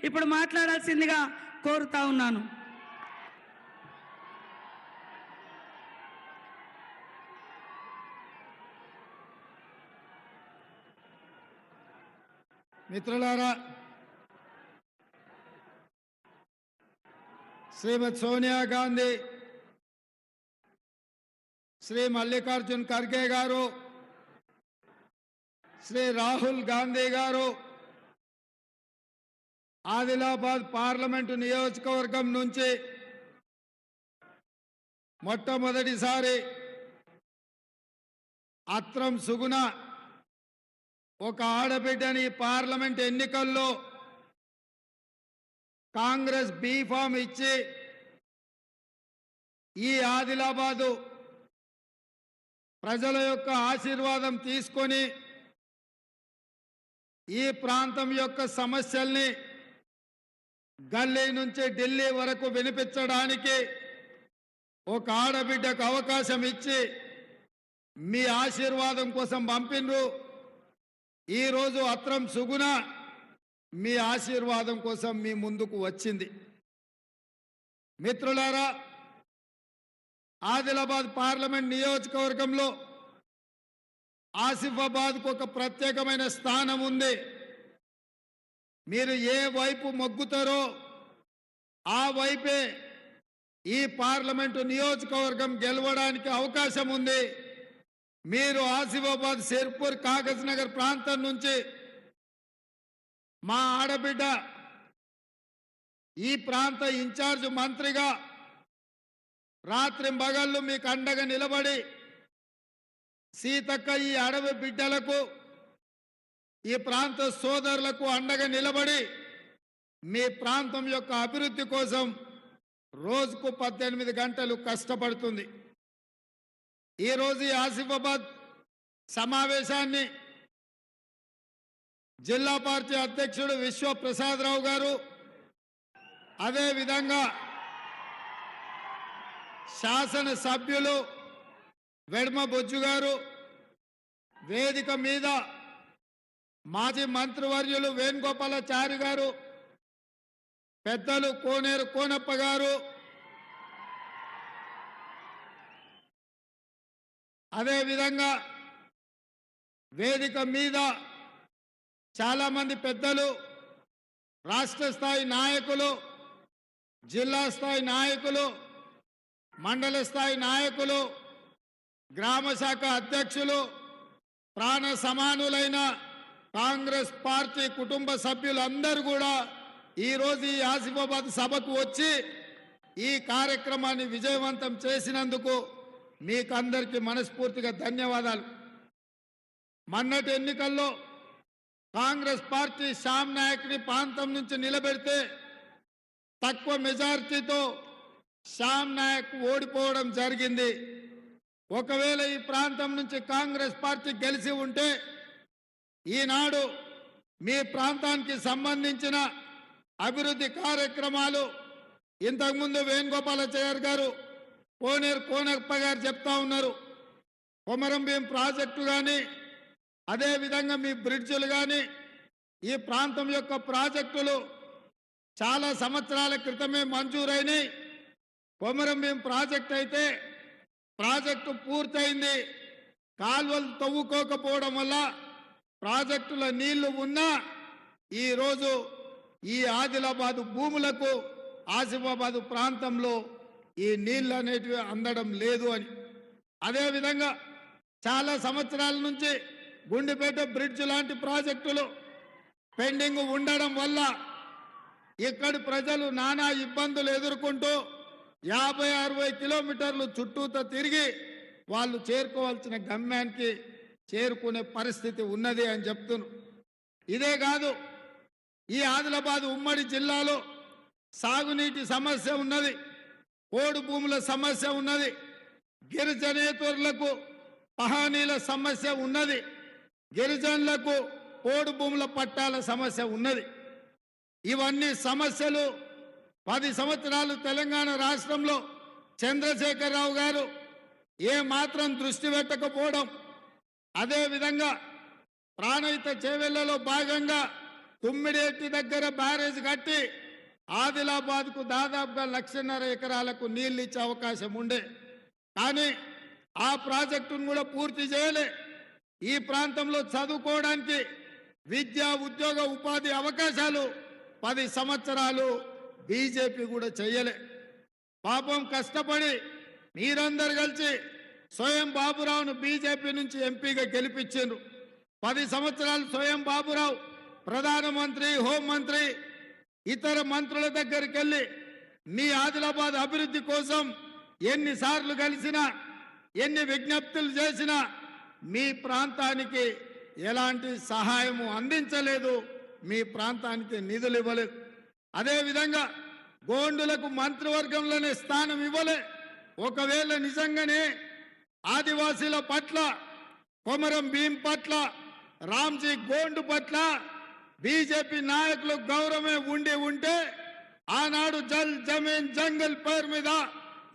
ఇప్పుడు మాట్లాడాల్సిందిగా కోరుతా ఉన్నాను. మిత్రులారా, శ్రీమతి సోనియా గాంధీ, శ్రీ మల్లికార్జున్ ఖర్గే గారు, శ్రీ రాహుల్ గాంధీ గారు ఆదిలాబాద్ పార్లమెంటు నియోజకవర్గం నుంచి మొట్టమొదటిసారి అత్రం సుగుణ ఒక ఆడబిడ్డని పార్లమెంట్ ఎన్నికల్లో కాంగ్రెస్ బీఫామ్ ఇచ్చి ఈ ఆదిలాబాదు ప్రజల యొక్క ఆశీర్వాదం తీసుకొని ఈ ప్రాంతం యొక్క సమస్యల్ని గల్లీ నుంచి ఢిల్లీ వరకు వినిపించడానికి ఒక ఆడబిడ్డకు అవకాశం ఇచ్చి మీ ఆశీర్వాదం కోసం పంపిండ్రు. ఈరోజు అత్రం సుగుణ మీ ఆశీర్వాదం కోసం మీ ముందుకు వచ్చింది. మిత్రులారా, ఆదిలాబాద్ పార్లమెంట్ నియోజకవర్గంలో ఆసిఫాబాద్కు ఒక ప్రత్యేకమైన స్థానం ఉంది. మీరు ఏ వైపు మొగ్గుతారో ఆ వైపే ఈ పార్లమెంటు నియోజకవర్గం గెలవడానికి అవకాశం ఉంది. మీరు ఆసిఫాబాద్, సిర్పూర్, కాగజ్ నగర్ ప్రాంతం నుంచి మా ఆడబిడ్డ ఈ ప్రాంత ఇన్ఛార్జ్ మంత్రిగా రాత్రింబగళ్ళు మీకు అండగా నిలబడి సీతక్క ఈ అడవి బిడ్డలకు, ఈ ప్రాంత సోదరులకు అండగా నిలబడి మీ ప్రాంతం యొక్క అభివృద్ధి కోసం రోజుకు 18 గంటలు కష్టపడుతుంది. ఈరోజు ఈ ఆసిఫాబాద్ సమావేశాన్ని జిల్లా పార్టీ అధ్యక్షుడు విశ్వప్రసాదరావు గారు, అదేవిధంగా శాసనసభ్యులు వెడ్మ బొజ్జు గారు, వేదిక మీద మాజీ మంత్రివర్యులు వేణుగోపాలాచారి గారు, పెద్దలు కోనేరు కోనప్ప గారు, అదేవిధంగా వేదిక మీద చాలామంది పెద్దలు, రాష్ట్ర స్థాయి నాయకులు, జిల్లా స్థాయి నాయకులు, మండల స్థాయి నాయకులు, గ్రామ శాఖ అధ్యక్షులు, ప్రాణ సమానులైన కాంగ్రెస్ పార్టీ కుటుంబ సభ్యులందరూ కూడా ఈరోజు ఈ ఆసిఫాబాద్ సభకు వచ్చి ఈ కార్యక్రమాన్ని విజయవంతం చేసినందుకు మీకందరికీ మనస్ఫూర్తిగా ధన్యవాదాలు. మొన్నటి ఎన్నికల్లో కాంగ్రెస్ పార్టీ శ్యామ్ నాయక్ని ప్రాంతం నుంచి నిలబెడితే తక్కువ మెజారిటీతో శ్యామ్ నాయక్ ఓడిపోవడం జరిగింది. ఒకవేళ ఈ ప్రాంతం నుంచి కాంగ్రెస్ పార్టీ గెలిచి ఉంటే ఈనాడు మీ ప్రాంతానికి సంబంధించిన అభివృద్ధి కార్యక్రమాలు ఇంతకుముందు వేణుగోపాలాచారి గారు, కోనేరు కోనప్ప గారు చెప్తా ఉన్నారు. కొమరం భీం ప్రాజెక్టు కానీ, అదేవిధంగా మీ బ్రిడ్జులు కానీ, ఈ ప్రాంతం యొక్క ప్రాజెక్టులు చాలా సంవత్సరాల క్రితమే మంజూరైనవి. కొమరం భీం ప్రాజెక్ట్ అయితే ప్రాజెక్టు పూర్తయింది. కాల్వలు తవ్వుకోకపోవడం వల్ల ప్రాజెక్టుల నీళ్లు ఉన్నా ఈరోజు ఈ ఆదిలాబాదు భూములకు, ఆసిఫాబాదు ప్రాంతంలో ఈ నీళ్ళు అనేటివి అందడం లేదు అని. అదేవిధంగా చాలా సంవత్సరాల నుంచి గుండెపేట బ్రిడ్జ్ లాంటి ప్రాజెక్టులు పెండింగ్ ఉండడం వల్ల ఇక్కడి ప్రజలు నానా ఇబ్బందులు ఎదుర్కొంటూ 50-60 కిలోమీటర్లు చుట్టూతో తిరిగి వాళ్ళు చేరుకోవాల్సిన గమ్యానికి చేరుకునే పరిస్థితి ఉన్నది అని చెప్తున్నారు. ఇదే కాదు, ఈ ఆదిలాబాద్ ఉమ్మడి జిల్లాలో సాగునీటి సమస్య ఉన్నది, పోడు భూముల సమస్య ఉన్నది, గిరిజనేతరులకు పహానీల సమస్య ఉన్నది, గిరిజనులకు పోడు భూముల పట్టాల సమస్య ఉన్నది. ఇవన్నీ సమస్యలు 10 సంవత్సరాలు తెలంగాణ రాష్ట్రంలో చంద్రశేఖరరావు గారు ఏ మాత్రం దృష్టి పెట్టకపోవడం, అదేవిధంగా ప్రాణహిత చేవెళ్లలో భాగంగా తుమ్మిడేటి దగ్గర బ్యారేజ్ కట్టి ఆదిలాబాద్కు దాదాపుగా 1.5 ఎకరాలకు నీళ్ళు ఇచ్చే అవకాశం ఉండే, కానీ ఆ ప్రాజెక్టును కూడా పూర్తి చేయలే. ఈ ప్రాంతంలో చదువుకోవడానికి విద్యా ఉద్యోగ ఉపాధి అవకాశాలు 10 సంవత్సరాలు బీజేపీ కూడా చేయలే. పాపం కష్టపడి మీరందరూ కలిసి స్వయం బాబురావును బీజేపీ నుంచి ఎంపీగా గెలిపించారు. 10 సంవత్సరాలు స్వయం బాబురావు ప్రధానమంత్రి, హోంమంత్రి, ఇతర మంత్రుల దగ్గరికి వెళ్ళి మీ ఆదిలాబాద్ అభివృద్ధి కోసం ఎన్నిసార్లు కలిసినా, ఎన్ని విజ్ఞప్తులు చేసినా మీ ప్రాంతానికి ఎలాంటి సహాయము అందించలేదు, మీ ప్రాంతానికి నిధులు ఇవ్వలేదు. అదేవిధంగా గోండులకు మంత్రివర్గంలోనే స్థానం ఇవ్వలే. ఒకవేళ నిజంగానే ఆదివాసీల పట్ల, కొమరం భీం పట్ల, రామ్జీ గోండు పట్ల బీజేపీ నాయకులు గౌరవమే ఉంటే ఆనాడు జల్ జమీన్ జంగల్ పేరు మీద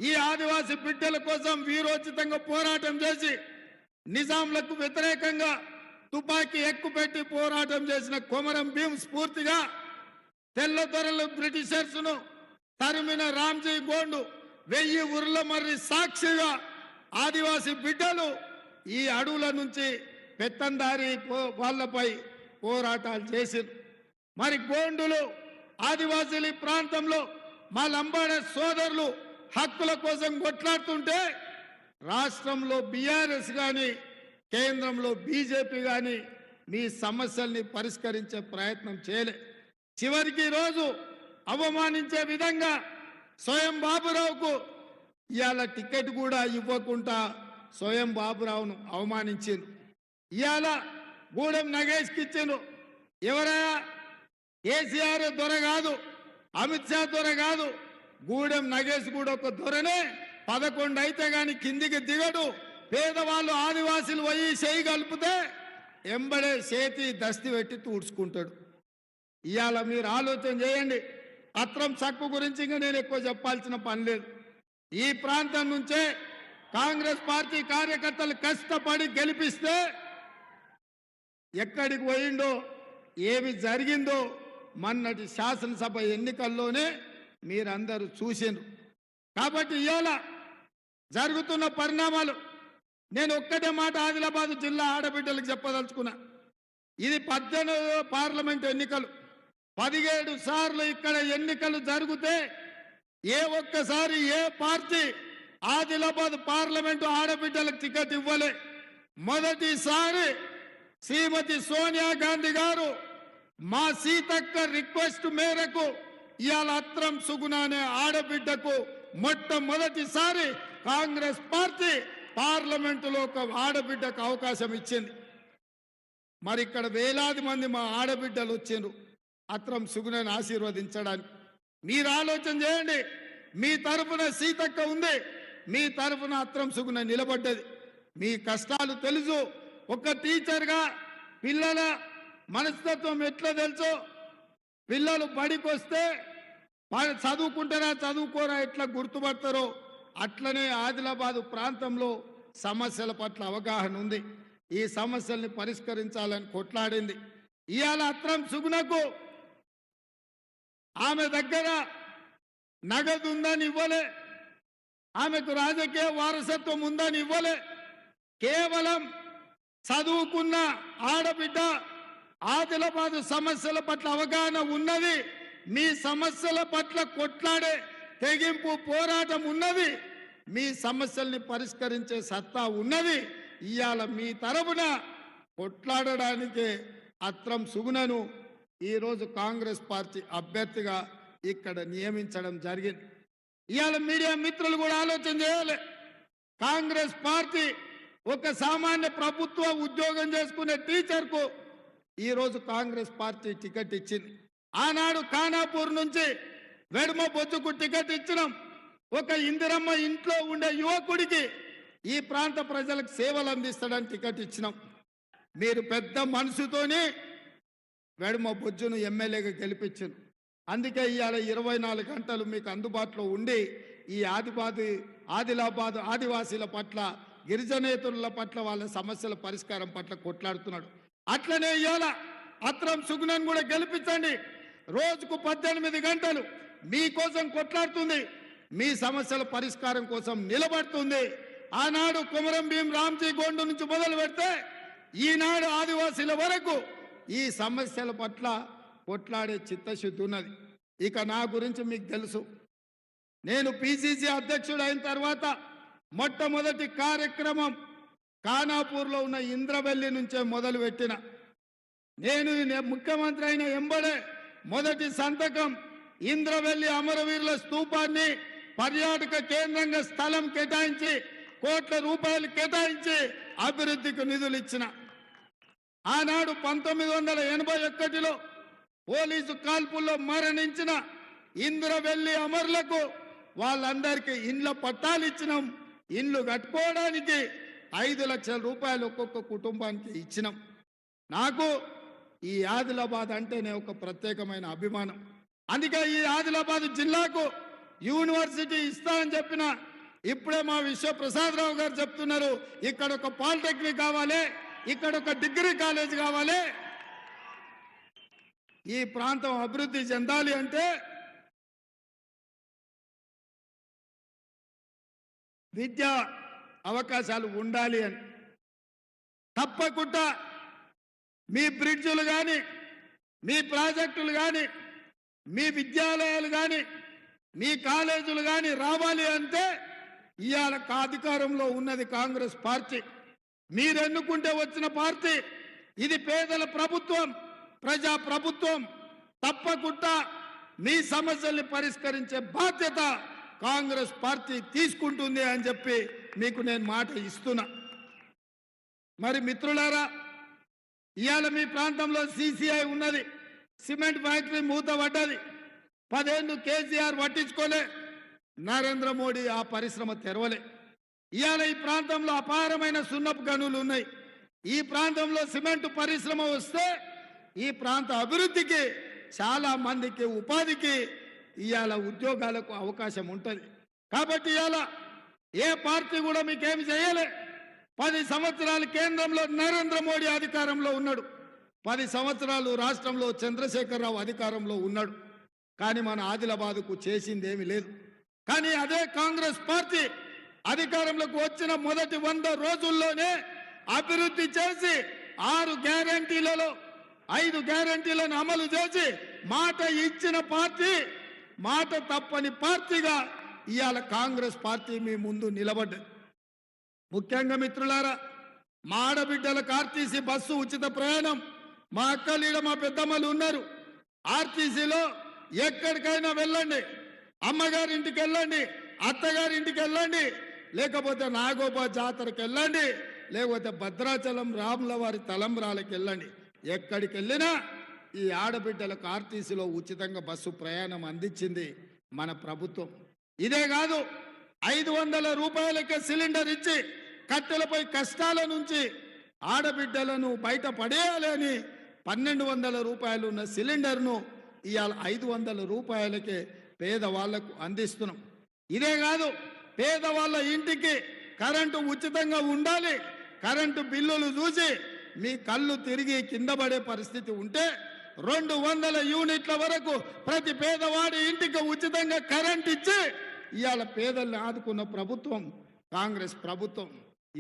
ఈ ఆదివాసీ బిడ్డల కోసం వీరోచితంగా పోరాటం చేసి నిజాంలకు వ్యతిరేకంగా తుపాకీ ఎక్కుపెట్టి పోరాటం చేసిన కొమరం భీం స్ఫూర్తిగా తెల్లదొరలు బ్రిటిషర్స్ను తరిమిన రామ్జీ గోండు 1000 ఉర్ల మర్రి సాక్షిగా ఆదివాసీ బిడ్డలు ఈ అడవుల నుంచి పెత్తందారి వాళ్ళపై పోరాటాలు చేశారు. మరి గోండులు ఆదివాసీల ప్రాంతంలో మా లంబాడ సోదరులు హక్కుల కోసం కొట్లాడుతుంటే రాష్ట్రంలో బీఆర్ఎస్ కానీ కేంద్రంలో బీజేపీ కానీ మీ సమస్యల్ని పరిష్కరించే ప్రయత్నం చేయలే. చివరికి రోజు అవమానించే విధంగా స్వయం బాబురావుకు ఇవాళ టికెట్ కూడా ఇవ్వకుండా స్వయం బాబురావును అవమానించిండు. ఇవాళ గూడెం నగేష్కి ఇచ్చిండు. ఎవరయ్యా? కేసీఆర్ దొర కాదు, అమిత్ షా దొర కాదు, గూడెం నగేష్ కూడా ఒక దొరనే. 11 అయితే గాని కిందికి దిగడు. పేదవాళ్ళు ఆదివాసీలు పోయి చేయి కలిపితే ఎంబడే చేతి దస్తి పెట్టి తూడ్చుకుంటాడు. ఇవాళ మీరు ఆలోచన చేయండి. అత్రం సక్కు గురించి ఇంకా నేను ఎక్కువ చెప్పాల్సిన పని లేదు. ఈ ప్రాంతం నుంచే కాంగ్రెస్ పార్టీ కార్యకర్తలు కష్టపడి గెలిపిస్తే ఎక్కడికి పోయిండో, ఏమి జరిగిందో మొన్నటి శాసనసభ ఎన్నికల్లోనే మీరందరూ చూసిండ్రు. కాబట్టి ఇవాళ జరుగుతున్న పరిణామాలు నేను ఒక్కటే మాట ఆదిలాబాద్ జిల్లా ఆడబిడ్డలకు చెప్పదలుచుకున్నా. ఇది 18వ పార్లమెంట్ ఎన్నికలు. 17 సార్లు ఇక్కడ ఎన్నికలు జరిగితే ఏ ఒక్కసారి ఏ పార్టీ ఆదిలాబాద్ పార్లమెంటు ఆడబిడ్డలకు టికెట్ ఇవ్వలే. మొదటిసారి శ్రీమతి సోనియా గాంధీ గారు మా సీతక్క రిక్వెస్ట్ మేరకు ఇవాళ అత్రం సుగుణ అనే ఆడబిడ్డకు మొట్టమొదటిసారి కాంగ్రెస్ పార్టీ పార్లమెంటులో ఒక ఆడబిడ్డకు అవకాశం ఇచ్చింది. మరి ఇక్కడ వేలాది మంది మా ఆడబిడ్డలు వచ్చిండ్రు అత్రం సుగుణను ఆశీర్వదించడానికి. మీరు ఆలోచన చేయండి. మీ తరఫున సీతక్క ఉంది, మీ తరఫున అత్రం సుగుణ నిలబడ్డది. మీ కష్టాలు తెలుసు. ఒక టీచర్గా పిల్లల మనస్తత్వం ఎట్లా తెలుసో, పిల్లలు బడికి వస్తే చదువుకుంటారా చదువుకోరా ఎట్లా గుర్తుపడతారో అట్లనే ఆదిలాబాదు ప్రాంతంలో సమస్యల పట్ల అవగాహన ఉంది. ఈ సమస్యల్ని పరిష్కరించాలని కొట్లాడింది. ఇవాళ అత్రం సుగుణకు ఆమె దగ్గర నగదు ఉందని ఇవ్వలే, ఆమెకు రాజకీయ వారసత్వం ఉందని ఇవ్వలే. కేవలం చదువుకున్న ఆడబిడ్డ, ఆదిలాబాదు సమస్యల పట్ల అవగాహన ఉన్నది, మీ సమస్యల పట్ల కొట్లాడే తెగింపు పోరాటం ఉన్నది, మీ సమస్యల్ని పరిష్కరించే సత్తా ఉన్నది. ఇవాళ మీ తరపున కొట్లాడడానికి అత్రం సుగుణను ఈరోజు కాంగ్రెస్ పార్టీ అభ్యర్థిగా ఇక్కడ నియమించడం జరిగింది. ఇవాళ మీడియా మిత్రులు కూడా ఆలోచన చేయాలి. కాంగ్రెస్ పార్టీ ఒక సామాన్య ప్రభుత్వ ఉద్యోగం చేసుకునే టీచర్కు ఈరోజు కాంగ్రెస్ పార్టీ టికెట్ ఇచ్చింది. ఆనాడు ఖానాపూర్ నుంచి వెడమ బొచ్చుకు టికెట్ ఇచ్చినాం. ఒక ఇందిరమ్మ ఇంట్లో ఉండే యువకుడికి ఈ ప్రాంత ప్రజలకు సేవలు అందిస్తాడని టికెట్ ఇచ్చినాం. మీరు పెద్ద మనసుతోని వెడమ బొజ్జును ఎమ్మెల్యేగా గెలిపించారు. అందుకే ఇవాళ 24 గంటలు మీకు అందుబాటులో ఉండి ఈ ఆదిలాబాద్ ఆదివాసీల పట్ల, గిరిజనేతరుల పట్ల, వాళ్ళ సమస్యల పరిష్కారం పట్ల కొట్లాడుతున్నాడు. అట్లనే ఇవాళ అత్రం సుగుణన్ కూడా గెలిపించండి. రోజుకు 18 గంటలు మీకోసం కొట్లాడుతుంది, మీ సమస్యల పరిష్కారం కోసం నిలబడుతుంది. ఆనాడు కుమరం భీం రామ్జీ గోండు నుంచి మొదలు పెడితే ఈనాడు ఆదివాసీల వరకు ఈ సమస్యల పట్ల కొట్లాడే చిత్తశుద్ధి ఉన్నది. ఇక నా గురించి మీకు తెలుసు. నేను పిసిసి అధ్యక్షుడు అయిన తర్వాత మొట్టమొదటి కార్యక్రమం ఖానాపూర్లో ఉన్న ఇంద్రవెల్లి నుంచే మొదలుపెట్టిన. నేను ముఖ్యమంత్రి అయిన ఎంబడే మొదటి సంతకం ఇంద్రవెల్లి అమరవీరుల స్తూపాన్ని పర్యాటక కేంద్రంగా స్థలం కేటాయించి కోట్ల రూపాయలు కేటాయించి అభివృద్ధికి నిధులు ఇచ్చిన. ఆనాడు 1981లో పోలీసు కాల్పుల్లో మరణించిన ఇంద్రవెల్లి అమరులకు వాళ్ళందరికీ ఇండ్ల పట్టాలు ఇచ్చినాం. ఇండ్లు కట్టుకోవడానికి 5 లక్షల రూపాయలు ఒక్కొక్క కుటుంబానికి ఇచ్చినాం. నాకు ఈ ఆదిలాబాద్ అంటేనే ఒక ప్రత్యేకమైన అభిమానం. అందుకే ఈ ఆదిలాబాద్ జిల్లాకు యూనివర్సిటీ ఇస్తా అని చెప్పిన. ఇప్పుడే మా విశ్వప్రసాదరావు గారు చెప్తున్నారు, ఇక్కడ ఒక పాలిటెక్నిక్ కావాలి, ఇక్కడ ఒక డిగ్రీ కాలేజ్ కావాలి. ఈ ప్రాంతం అభివృద్ధి చెందాలి అంటే విద్యా అవకాశాలు ఉండాలి అని. తప్పకుండా మీ బ్రిడ్జులు కానీ, మీ ప్రాజెక్టులు కానీ, మీ విద్యాలయాలు కానీ, మీ కాలేజీలు కానీ రావాలి అంటే ఇవాళ అధికారంలో ఉన్నది కాంగ్రెస్ పార్టీ. మీరు ఎన్నుకుంటే వచ్చిన పార్టీ. ఇది పేదల ప్రభుత్వం, ప్రజా ప్రభుత్వం. తప్పకుండా మీ సమస్యల్ని పరిష్కరించే బాధ్యత కాంగ్రెస్ పార్టీ తీసుకుంటుంది అని చెప్పి మీకు నేను మాట ఇస్తున్నా. మరి మిత్రులారా, ఇవాళ మీ ప్రాంతంలో సిసిఐ ఉన్నది, సిమెంట్ ఫ్యాక్టరీ మూత పడ్డది. 10 ఏళ్ళు కేసీఆర్ పట్టించుకోలే, నరేంద్ర మోడీ ఆ పరిశ్రమ తెరవలే. ఇవాళ ఈ ప్రాంతంలో అపారమైన సున్నపు గనులు ఉన్నాయి. ఈ ప్రాంతంలో సిమెంట్ పరిశ్రమ వస్తే ఈ ప్రాంత అభివృద్ధికి, చాలా మందికి ఉపాధికి, ఇవాళ ఉద్యోగాలకు అవకాశం ఉంటుంది. కాబట్టి ఇవాళ ఏ పార్టీ కూడా మీకేమి చేయలే. 10 సంవత్సరాలు కేంద్రంలో నరేంద్ర మోడీ అధికారంలో ఉన్నాడు, 10 సంవత్సరాలు రాష్ట్రంలో చంద్రశేఖరరావు అధికారంలో ఉన్నాడు. కానీ మన ఆదిలాబాద్కు చేసింది ఏమీ లేదు. కానీ అదే కాంగ్రెస్ పార్టీ అధికారంలోకి వచ్చిన మొదటి 100 రోజుల్లోనే అభివృద్ధి చేసి 6 గ్యారంటీలలో 5 గ్యారంటీలను అమలు చేసి మాట ఇచ్చిన పార్టీ, మాట తప్పని పార్టీగా ఇవాళ కాంగ్రెస్ పార్టీ మీ ముందు నిలబడ్డది. ముఖ్యంగా మిత్రులారా, మా ఆడబిడ్డలకు ఆర్టీసీ బస్సు ఉచిత ప్రయాణం. మా అక్కలీడ మా పెద్దమ్మలు ఉన్నారు. ఆర్టీసీలో ఎక్కడికైనా వెళ్ళండి, అమ్మగారింటికి వెళ్ళండి, అత్తగారింటికి వెళ్ళండి, లేకపోతే నాగోబా జాతరకి వెళ్ళండి, లేకపోతే భద్రాచలం రాముల వారి తలంబ్రాలకు వెళ్ళండి. ఎక్కడికి వెళ్ళినా ఈ ఆడబిడ్డలకు ఆర్టీసీలో ఉచితంగా బస్సు ప్రయాణం అందించింది మన ప్రభుత్వం. ఇదే కాదు, 500 రూపాయలకే సిలిండర్ ఇచ్చి కట్టెలపై కష్టాల నుంచి ఆడబిడ్డలను బయట పడేయాలని 1200 రూపాయలు ఉన్న సిలిండర్ను ఇవాళ 500 రూపాయలకే పేదవాళ్లకు అందిస్తున్నాం. ఇదే కాదు, పేదవాళ్ళ ఇంటికి కరెంటు ఉచితంగా ఉండాలి. కరెంటు బిల్లులు చూసి మీ కళ్ళు తిరిగి కింద పడే పరిస్థితి ఉంటే 200 యూనిట్ల వరకు ప్రతి పేదవాడి ఇంటికి ఉచితంగా కరెంట్ ఇచ్చి ఇవాళ పేదల్ని ఆదుకున్న ప్రభుత్వం కాంగ్రెస్ ప్రభుత్వం.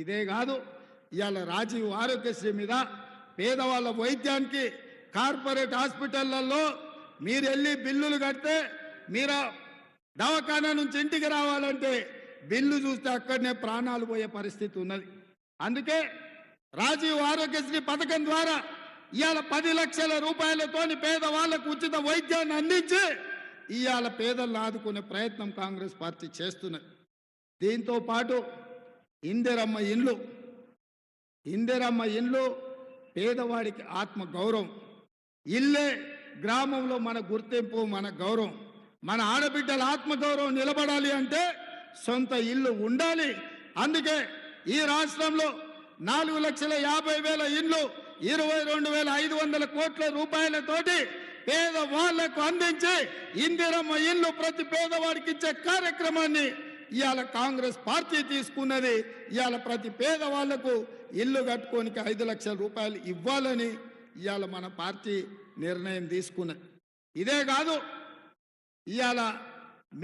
ఇదే కాదు, ఇవాళ రాజీవ్ ఆరోగ్యశ్రీ మీద పేదవాళ్ళ వైద్యానికి కార్పొరేట్ హాస్పిటళ్లలో మీరు వెళ్ళి బిల్లులు కడితే, మీరు దవాఖానా నుంచి ఇంటికి రావాలంటే బిల్లు చూస్తే అక్కడనే ప్రాణాలు పోయే పరిస్థితి ఉన్నది. అందుకే రాజీవ్ ఆరోగ్యశ్రీ పథకం ద్వారా ఇవాళ 10 లక్షల రూపాయలతోని పేదవాళ్లకు ఉచిత వైద్యాన్ని అందించి ఇవాళ పేదలను ఆదుకునే ప్రయత్నం కాంగ్రెస్ పార్టీ చేస్తున్నది. దీంతో పాటు ఇందిరమ్మ ఇండ్లు పేదవాడికి ఆత్మ గౌరవం. ఇల్లే గ్రామంలో మన గుర్తింపు, మన గౌరవం. మన ఆడబిడ్డల ఆత్మగౌరవం నిలబడాలి అంటే సొంత ఇల్లు ఉండాలి. అందుకే ఈ రాష్ట్రంలో 4,50,000 ఇండ్లు 22,500 కోట్ల రూపాయలతోటి పేదవాళ్లకు అందించి ఇందిరమ్మ ఇల్లు ప్రతి పేదవాడికి ఇచ్చే కార్యక్రమాన్ని ఇవాళ కాంగ్రెస్ పార్టీ తీసుకున్నది. ఇవాళ ప్రతి పేదవాళ్లకు ఇల్లు కట్టుకోనికి 5 లక్షల రూపాయలు ఇవ్వాలని ఇవాళ మన పార్టీ నిర్ణయం తీసుకున్నది. ఇదే కాదు, ఇవాళ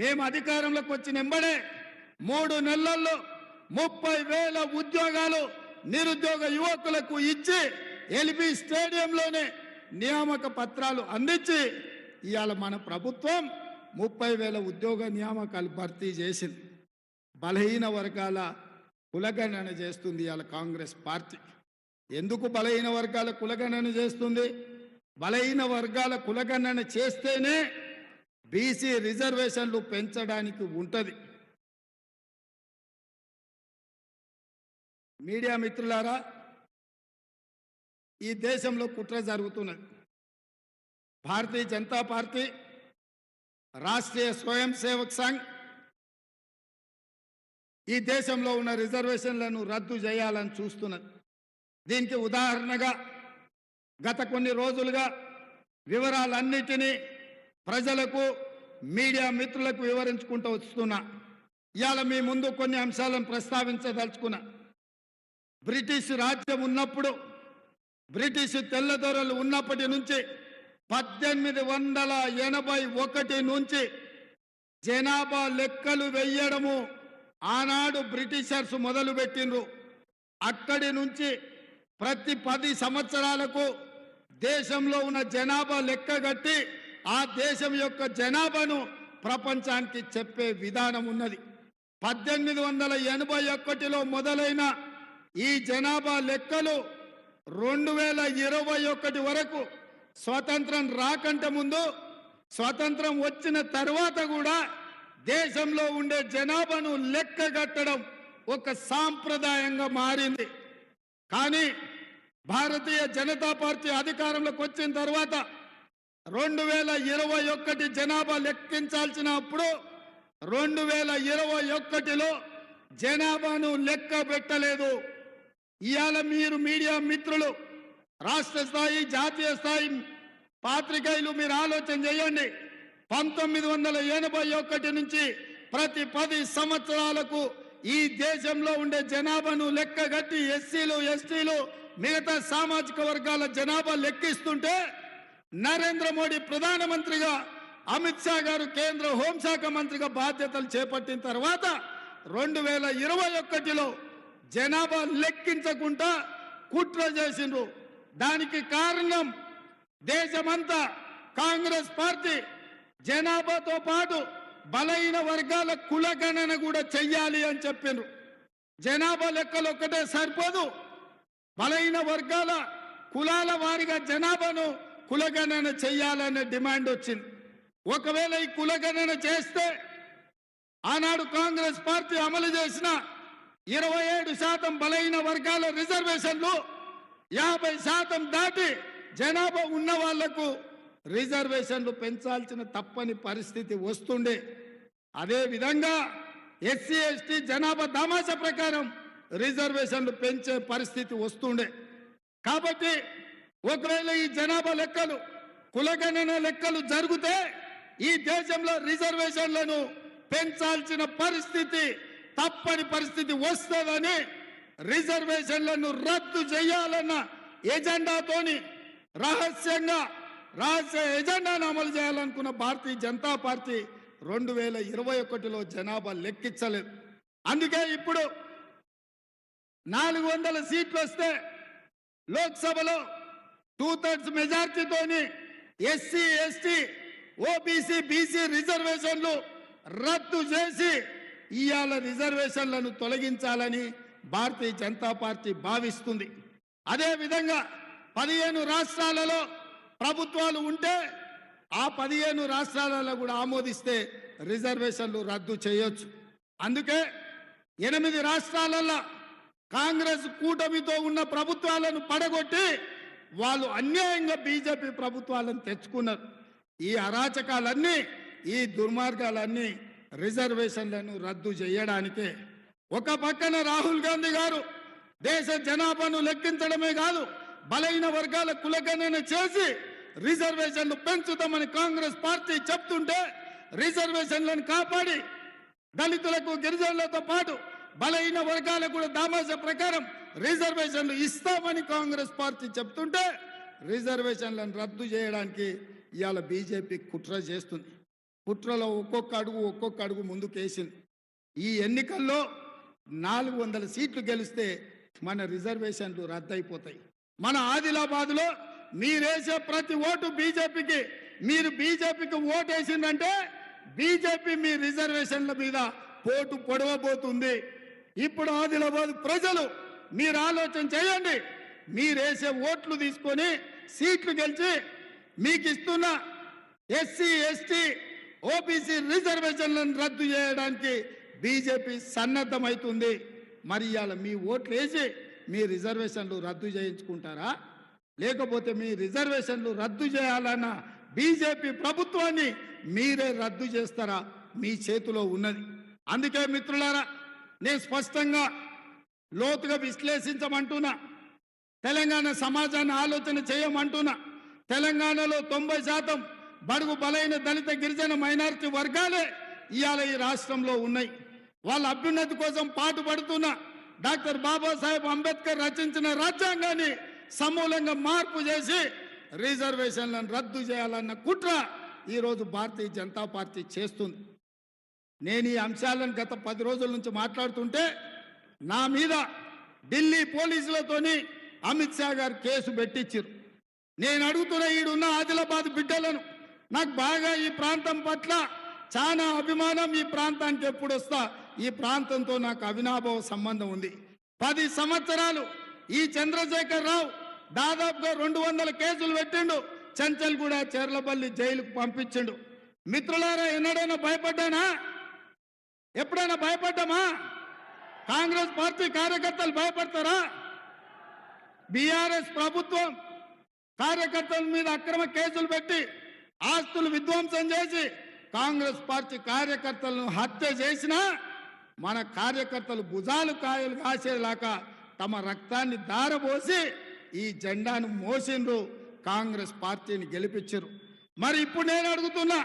మేము అధికారంలోకి వచ్చిన వెంబడే 3 నెలల్లో 30,000 ఉద్యోగాలు నిరుద్యోగ యువకులకు ఇచ్చి ఎల్బీ స్టేడియంలోనే నియామక పత్రాలు అందించి ఇవాళ మన ప్రభుత్వం 30,000 ఉద్యోగ నియామకాలు భర్తీ చేసింది. బలహీన వర్గాల కులగణన చేస్తుంది ఇవాళ కాంగ్రెస్ పార్టీ. ఎందుకు బలహీన వర్గాల కులగణన చేస్తుంది? బలహీన వర్గాల కులగణన చేస్తేనే బీసీ రిజర్వేషన్లు పెంచడానికి ఉంటుంది. మీడియా మిత్రులారా, ఈ దేశంలో కుట్ర జరుగుతున్నది. భారతీయ జనతా పార్టీ, రాష్ట్రీయ స్వయం సేవక్ సంఘ్ ఈ దేశంలో ఉన్న రిజర్వేషన్లను రద్దు చేయాలని చూస్తున్నది. దీనికి ఉదాహరణగా గత కొన్ని రోజులుగా వివరాలన్నిటినీ ప్రజలకు, మీడియా మిత్రులకు వివరించుకుంటూ వస్తున్నా. ఇవాళ మీ ముందు కొన్ని అంశాలను ప్రస్తావించదలుచుకున్నా. బ్రిటిష్ రాజ్యం ఉన్నప్పుడు, బ్రిటిష్ తెల్లదొరలు ఉన్నప్పటి నుంచి 1881 నుంచి జనాభా లెక్కలు వెయ్యడము ఆనాడు బ్రిటిషర్స్ మొదలుపెట్టిండ్రు. అక్కడి నుంచి ప్రతి 10 సంవత్సరాలకు దేశంలో ఉన్న జనాభా లెక్కగట్టి ఆ దేశం యొక్క జనాభాను ప్రపంచానికి చెప్పే విధానం ఉన్నది. 1881లో మొదలైన ఈ జనాభా లెక్కలు 2021 వరకు, స్వతంత్రం రాకంటే ముందు, స్వతంత్రం వచ్చిన తర్వాత కూడా దేశంలో ఉండే జనాభాను లెక్కగట్టడం ఒక సాంప్రదాయంగా మారింది. కానీ భారతీయ జనతా పార్టీ అధికారంలోకి వచ్చిన తర్వాత 2021 జనాభా లెక్కించాల్సిన అప్పుడు 2021లో జనాభాను లెక్క పెట్టలేదు. ఇవాళ మీరు మీడియా మిత్రులు, రాష్ట్ర స్థాయి, జాతీయ స్థాయి పాత్రికేయులు మీరు ఆలోచన చేయండి. 1981 నుంచి ప్రతి 10 సంవత్సరాలకు ఈ దేశంలో ఉండే జనాభాను లెక్కగట్టి ఎస్సీలు, ఎస్టీలు, మిగతా సామాజిక వర్గాల జనాభా లెక్కిస్తుంటే నరేంద్ర మోడీ ప్రధానమంత్రిగా, అమిత్ షా గారు కేంద్ర హోంశాఖ మంత్రిగా బాధ్యతలు చేపట్టిన తర్వాత 2021లో జనాభా లెక్కించకుండా కుట్ర చేసిండ్రు. దానికి కారణం దేశమంతా కాంగ్రెస్ పార్టీ జనాభాతో పాటు బలహీన వర్గాల కులగణన కూడా చెయ్యాలి అని చెప్పిండ్రు. జనాభా లెక్కలు ఒక్కటే సరిపోదు, బలహీన వర్గాల కులాల వారిగా జనాభాను కులగణన చెయ్యాలనే డిమాండ్ వచ్చింది. ఒకవేళ ఈ కులగణన చేస్తే ఆనాడు కాంగ్రెస్ పార్టీ అమలు చేసిన 27% బలహీన వర్గాల రిజర్వేషన్లు 50% దాటి జనాభా ఉన్న వాళ్లకు రిజర్వేషన్లు పెంచాల్సిన తప్పని పరిస్థితి వస్తుండే. అదేవిధంగా ఎస్సీ, ఎస్టీ జనాభా దామాషా ప్రకారం రిజర్వేషన్లు పెంచే పరిస్థితి వస్తుండే. కాబట్టి ఒకవేళ ఈ జనాభా లెక్కలు, కులగణన లెక్కలు జరిగితే ఈ దేశంలో రిజర్వేషన్లను పెంచాల్సిన పరిస్థితి, తప్పని పరిస్థితి వస్తుందని రిజర్వేషన్లను రద్దు చేయాలన్న ఎజెండాతోని రహస్య ఎజెండాను అమలు చేయాలనుకున్న భారతీయ జనతా పార్టీ 2021లో జనాభా లెక్కించలేదు. అందుకే ఇప్పుడు 400 సీట్లు వస్తే లోక్సభలో 2/3 మెజార్టీతోని ఎస్సీ, ఎస్టీ, ఓబీసీ, బీసీ రిజర్వేషన్లు రద్దు చేసి ఇవాళ రిజర్వేషన్లను తొలగించాలని భారతీయ జనతా పార్టీ భావిస్తుంది. అదేవిధంగా 15 రాష్ట్రాలలో ప్రభుత్వాలు ఉంటే ఆ 15 రాష్ట్రాలలో కూడా ఆమోదిస్తే రిజర్వేషన్లు రద్దు చేయొచ్చు. అందుకే 8 రాష్ట్రాలలో కాంగ్రెస్ కూటమితో ఉన్న ప్రభుత్వాలను పడగొట్టి వాళ్ళు అన్యాయంగా బీజేపీ ప్రభుత్వాలను తెచ్చుకున్నారు. ఈ అరాచకాలన్నీ, ఈ దుర్మార్గాలన్నీ రిజర్వేషన్లను రద్దు చేయడానికే. ఒక పక్కన రాహుల్ గాంధీ గారు దేశ జనాభాను లెక్కించడమే కాదు, బలహీన వర్గాల కులగణన చేసి రిజర్వేషన్లు పెంచుతామని కాంగ్రెస్ పార్టీ చెప్తుంటే, రిజర్వేషన్లను కాపాడి దళితులకు, గిరిజనులతో పాటు బలహీన వర్గాలకు కూడా దామాషా ప్రకారం రిజర్వేషన్లు ఇస్తామని కాంగ్రెస్ పార్టీ చెప్తుంటే రిజర్వేషన్లను రద్దు చేయడానికి ఇవాళ బీజేపీ కుట్ర చేస్తుంది. కుట్రలో ఒక్కొక్క అడుగు ముందుకేసింది. ఈ ఎన్నికల్లో 400 సీట్లు గెలిస్తే మన రిజర్వేషన్లు రద్దయిపోతాయి. మన ఆదిలాబాద్లో మీరేసే ప్రతి ఓటు బీజేపీకి, మీరు బీజేపీకి ఓటు వేసిందంటే బీజేపీ మీ రిజర్వేషన్ల మీద పోటు పొడవబోతుంది. ఇప్పుడు ఆదిలాబాద్ ప్రజలు మీరు ఆలోచన చేయండి. మీరేసే ఓట్లు తీసుకొని సీట్లు గెలిచి మీకు ఇస్తున్న ఎస్సీ ఎస్టీ ఓబీసీ రిజర్వేషన్లను రద్దు చేయడానికి బీజేపీ సన్నద్ధమవుతుంది. మరి ఇవాళ మీ ఓట్లు వేసి మీ రిజర్వేషన్లు రద్దు చేయించుకుంటారా, లేకపోతే మీ రిజర్వేషన్లు రద్దు చేయాలన్న బీజేపీ ప్రభుత్వాన్ని మీరే రద్దు చేస్తారా? మీ చేతిలో ఉన్నది. అందుకే మిత్రులారా, నేను స్పష్టంగా లోతుగా విశ్లేషించమంటున్నా. తెలంగాణ సమాజాన్ని ఆలోచన చేయమంటున్నా. తెలంగాణలో 90% బడుగు బలైన దళిత గిరిజన మైనారిటీ వర్గాలే ఇవాళ ఈ రాష్ట్రంలో ఉన్నాయి. వాళ్ళ అభ్యున్నతి కోసం పాటుపడుతున్న డాక్టర్ బాబాసాహెబ్ అంబేద్కర్ రచించిన రాజ్యాంగాన్ని సమూలంగా మార్పు చేసి రిజర్వేషన్లను రద్దు చేయాలన్న కుట్ర ఈరోజు భారతీయ జనతా పార్టీ చేస్తుంది. నేను ఈ అంశాలను గత 10 రోజుల నుంచి మాట్లాడుతుంటే నా మీద ఢిల్లీ పోలీసులతోని అమిత్ షా గారు కేసు పెట్టించారు. నేను అడుగుతున్న ఈడున్న ఆదిలాబాద్ బిడ్డలను, నాకు బాగా ఈ ప్రాంతం పట్ల చాలా అభిమానం. ఈ ప్రాంతానికి ఎప్పుడు వస్తా, ఈ ప్రాంతంతో నాకు అవినాభావ సంబంధం ఉంది. 10 సంవత్సరాలు ఈ చంద్రశేఖర్ రావు దాదాపుగా 200 కేసులు పెట్టిండు. చంచల్గూడ చెర్లపల్లి జైలుకు పంపించిండు. మిత్రులారా, ఎన్నడైనా భయపడ్డానా? ఎప్పుడైనా భయపడ్డామా? కాంగ్రెస్ పార్టీ కార్యకర్తలు భయపడతారా? బీఆర్ఎస్ ప్రభుత్వం కార్యకర్తల మీద అక్రమ కేసులు పెట్టి ఆస్తులు విధ్వంసం చేసి కాంగ్రెస్ పార్టీ కార్యకర్తలను హత్య చేసినా మన కార్యకర్తలు భుజాలు కాయలు కాసేలాగా తమ రక్తాన్ని దారబోసి ఈ జెండాను మోసిండ్రు, కాంగ్రెస్ పార్టీని గెలిపించారు. మరి ఇప్పుడు నేను అడుగుతున్నా,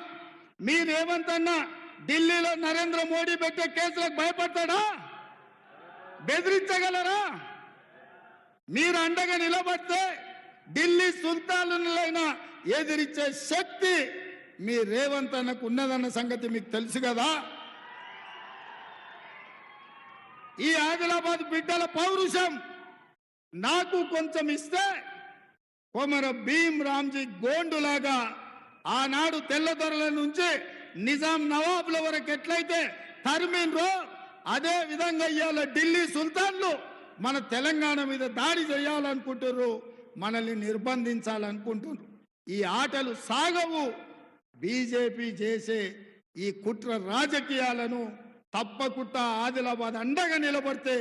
మీరేమంతన్నా ఢిల్లీలో నరేంద్ర మోడీ పెట్టే కేసులకు భయపడతాడా? బెదిరించగలరా? మీరు అండగా నిలబడితే ఢిల్లీ సుల్తానులైనా ఎదిరించే శక్తి మీ రేవంత్ అన్నకు ఉన్నదన్న సంగతి మీకు తెలుసు కదా. ఈ ఆదిలాబాద్ బిడ్డల పౌరుషం నాకు కొంచెం ఇస్తే కొమర భీం రామ్జీ గోండులాగా ఆనాడు తెల్లదొరల నుంచి నిజాం నవాబుల వరకు ఎట్లయితే తరిమిన్రో అదే విధంగా ఇవాళ ఢిల్లీ సుల్తాన్లు మన తెలంగాణ మీద దాడి చేయాలనుకుంటున్నారు, మనల్ని నిర్బంధించాలనుకుంటున్నారు. ఈ ఆటలు సాగవు. బీజేపీ చేసే ఈ కుట్ర రాజకీయాలను తప్పకుండా ఆదిలాబాద్ అండగా నిలబడితే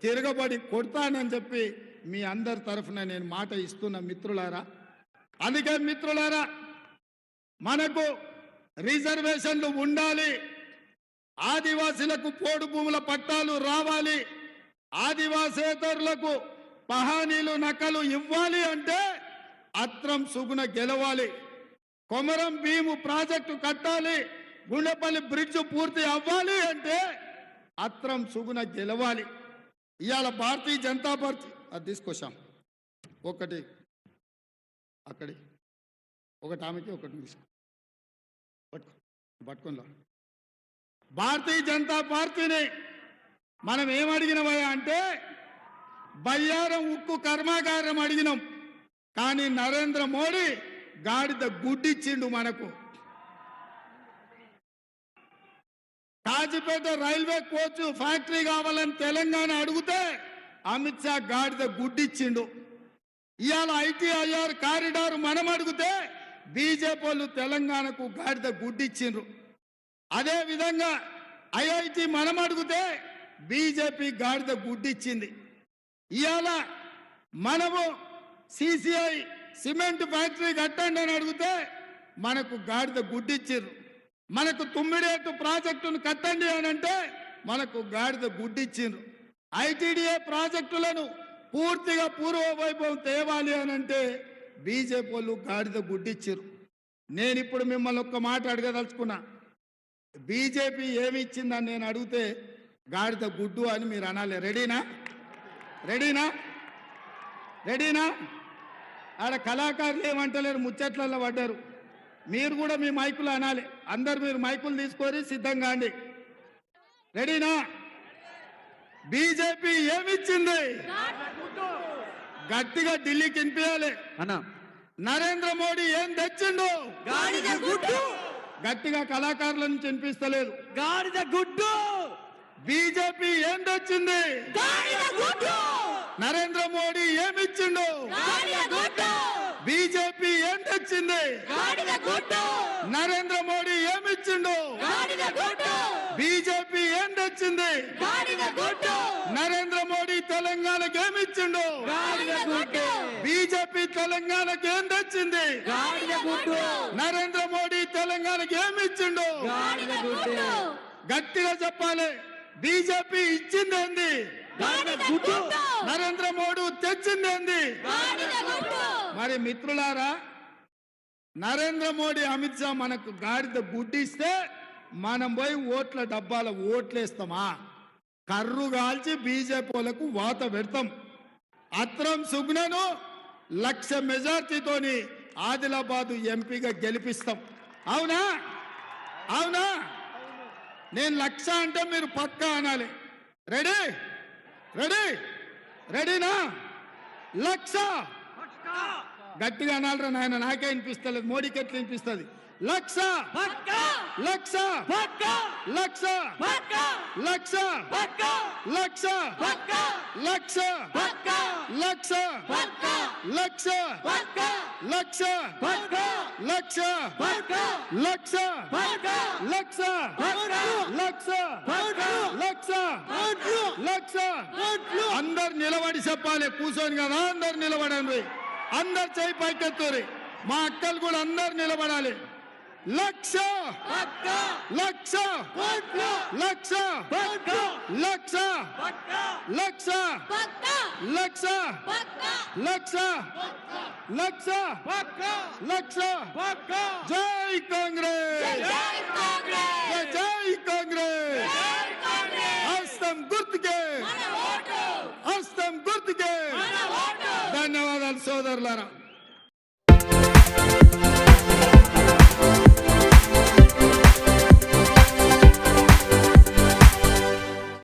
తిరగబడి కొడతానని చెప్పి మీ అందరి తరఫున నేను మాట ఇస్తున్న మిత్రులారా. అందుకే మిత్రులారా, మనకు రిజర్వేషన్లు ఉండాలి, ఆదివాసీలకు పోడు భూముల పట్టాలు రావాలి, ఆదివాసేతరులకు పహానీలు నకలు ఇవ్వాలి అంటే అత్రం సుగుణ గెలవాలి, కొమరం భీము ప్రాజెక్టు కట్టాలి, గుండెపల్లి బ్రిడ్జ్ పూర్తి అవ్వాలి అంటే అత్రం సుగుణ గెలవాలి. ఇవాళ భారతీయ జనతా పార్టీ అది తీసుకొచ్చాం. ఒకటి అక్కడి ఒకటి ఆమెకి ఒకటి తీసుకో పట్టుకుందాం. భారతీయ జనతా పార్టీని మనం ఏమడిగినవయ్యా అంటే బయ్యారం ఉక్కు కర్మాగారం అడిగినాం. కానీ నరేంద్ర మోడీ గాడిద గుడ్డిచ్చిండు మనకు. కాజీపేట రైల్వే కోచ్ ఫ్యాక్టరీ కావాలని తెలంగాణ అడిగితే అమిత్ షా గాడిద గుడ్డిచ్చిండు. ఇవాళ ఐటీఐఆర్ కారిడార్ మనం అడిగితే బీజేపీ వాళ్ళు తెలంగాణకు గాడిద గుడ్డిచ్చిండ్రు. అదే విధంగా ఐఐటి మనం అడిగితే బీజేపీ గాడిద గుడ్డిచ్చింది. ఇవాళ మనము సిసిఐ సిమెంట్ ఫ్యాక్టరీ కట్టండి అని అడిగితే మనకు గాడిద గుడ్డిచ్చిర్రు. మనకు తుమ్మిడేటు ప్రాజెక్టును కట్టండి అని అంటే మనకు గాడిద గుడ్డిచ్చిండ్రు. ఐటీడీఏ ప్రాజెక్టులను పూర్తిగా పూర్వవైభవం తేవాలి అని అంటే బీజేపీ వాళ్ళు గాడిద గుడ్డిచ్చిర్రు. నేను ఇప్పుడు మిమ్మల్ని ఒక్క మాట అడగదలుచుకున్నా. బీజేపీ ఏమి ఇచ్చిందని నేను అడిగితే గాడిద గుడ్డు అని మీరు అనాలి. రెడీనా? రెడీనా? రెడీనా? ఆడ కళాకారులు ఏమంటలేరు, ముచ్చట్లలో పడ్డారు. మీరు కూడా మీ మైకులు అనాలి. అందరు మీరు మైకులు తీసుకొని సిద్ధంగా అండి. రెడీనా? బీజేపీ ఏమిచ్చింది? గట్టిగా ఢిల్లీకి వినిపించాలి. అన్నా నరేంద్ర మోడీ ఏం తెచ్చిండు? గాడిద గుడ్డు, గట్టిగా కళాకారుల నుంచి వినిపిస్తలేదు. గాడిద గుడ్డు, బీజేపీ ఏం తెచ్చింది? గాడిద గుడ్డు, నరేంద్ర మోడీ ఏమిచ్చిండు? గాడిద గుడ్డు, బీజేపీ ఏం తెచ్చింది? గాడిద గుడ్డు, నరేంద్ర మోడీ ఏమిచ్చిండు? గాడిద గుడ్డు, బీజేపీ ఏం తెచ్చింది? గాడిద గుడ్డు, నరేంద్ర మోడీ తెలంగాణకి ఏమిచ్చిండు? గాడిద గుడ్డు, బీజేపీ తెలంగాణకి ఏం తెచ్చింది? గాడిద గుడ్డు, నరేంద్ర మోడీ తెలంగాణకి ఏమిచ్చిండు? గాడిద గుడ్డు, గట్టిగా చెప్పాలి. బీజేపీ ఇచ్చింది ఏంది? గాడిద గుడ్డు, నరేంద్ర మోడీ తెచ్చింది ఏంది? గాడిద గుడ్డు. మరి మిత్రులారా, నరేంద్ర మోడీ అమిత్ షా మనకు గాడిద గుడ్డిస్తే మనం పోయి ఓట్ల డబ్బాల ఓట్లేస్తామా? కర్రు కాల్చి బీజేపీ వాళ్ళకు వాత పెడతాం. అత్రం సుగ్నను 1,00,000 మెజార్టీతోని ఆదిలాబాద్ ఎంపీగా గెలిపిస్తాం. అవునా? అవునా? నేను 1,00,000 అంటే మీరు పక్కా అనాలి. రెడీ? రెడీ? రెడీనా? 1,00,000 గట్టిగా అనాలరా నాయన, నాకే వినిపిస్తలేదు, మోడీకి ఎట్లా వినిపిస్తుంది? 1,00,000 పక్కా, 1,00,000 పక్కా, 1,00,000 పక్కా, 1,00,000 పక్కా, 1,00,000 పక్కా, 1,00,000 పక్కా, 1,00,000 పక్కా, 1,00,000 పక్కా, 1,00,000 పక్కా, 1,00,000 పక్కా, 1,00,000 పక్కా, 1,00,000 పక్కా, 1,00,000 పక్కా, 1,00,000 1,00,000 అందరు నిలబడి చెప్పాలి, కూర్చొని కదా. అందరు నిలబడండి, అందరు చేయి పైకెత్తురి. మా అక్కలు కూడా అందరు నిలబడాలి. 1,00,000 పక్కా, 1,00,000 పక్కా, 1,00,000 పక్కా, 1,00,000 పక్కా, 1,00,000 పక్కా, 1,00,000 పక్కా, 1,00,000 1,00,000 పక్కా, 1,00,000 పక్కా. జై కాంగ్రెస్, జై కాంగ్రెస్, జై కాంగ్రెస్. జై కాంగ్రెస్. హస్తం గుర్తుకే, మన ఓటు, హస్తం గుర్తుకే. మన ఓటు. ధన్యవాదాలు సోదరులారా.